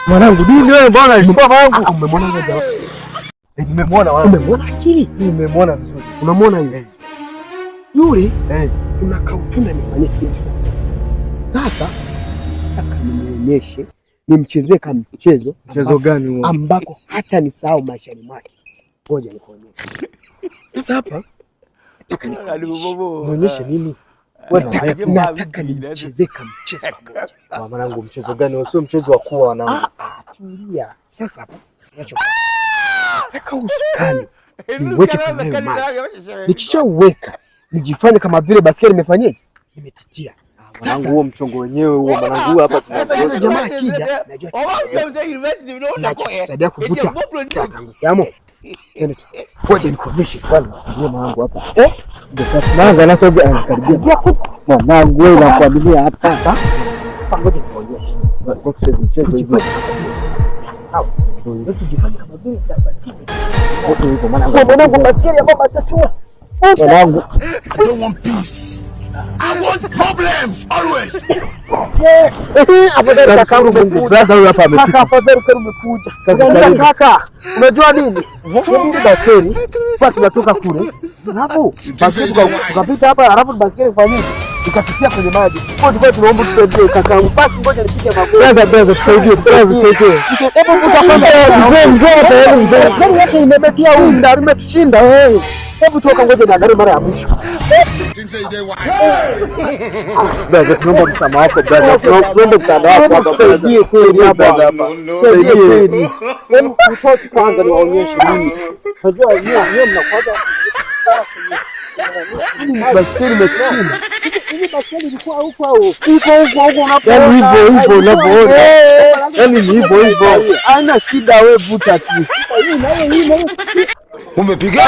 Mwanangu nini wewe bwana? Umemwona yule jamaa? Nimemwona wewe. Umemwona akili? Nimemwona vizuri. Unamwona yule? Yule kuna kautunda nifanyie kitu. Sasa nataka nimuonyeshe, nimchezee kama mchezo. Mchezo gani huo? Ambako hata nisahau maishani mwake. Ngoja nikuonyeshe. Sasa hapa nataka nionyeshe nini? Nataka nichezee kama mchezo mmoja. Kwa mwanangu, mchezo gani? Sio mchezo wa kuwa wanangu. Tulia. Sasa hapa ninachofanya, nataka usukani niweke kwenye maji. Nikishauweka nijifanye kama vile baskeli imefanyaje? Imetitia. Mwanangu, huo mchongo wenyewe huo mwanangu hapa. Sasa yule jamaa akija, najua saidia kuvuta yamo. Ngoja nikuonyeshe kwanza, ndio mwanangu hapa. Mwanangu nasogea karibia. Mwanangu wewe unakuaminia hapa sasa. Ngoja nikuonyeshe. Kwa sababu mchezo hivi. Sawa. Ndio tujifanye kama vile baskeli. Hapo yuko mwanangu baskeli ambapo atachua. Mwanangu, I don't want peace. I want problems always. Afadhali kakangu umekuja. Sasa huyu hapa amefika. Afadhali umekuja. Kaka, unajua nini? Ndio baskeli. Sasa tunatoka kule. Hapo baskeli tukapita hapa, alafu baskeli fanyeni. Tukapitia kwenye maji. Kwa tunaomba tusaidie kakangu. Basi ngoja nipige magoli. Brother tusaidie. Hebu mtapanda. Ndio yake imebekia huyu ndio umetushinda wewe. Hebu toka ngoja niangalie mara ya mwisho. Brother, tunaomba msamaha wako brother. Tunaomba msaada wako hapa. Saidie kweli hapa. Saidie kweli. Hebu tutoke kwanza niwaonyeshe nini. Unajua yeye mnakwenda baskeli mechini. Hivi baskeli ilikuwa huko au? Iko huko unapoona. Yaani hivyo unapoona. Yaani ni hivyo. Haina shida wewe vuta tu. Umepiga?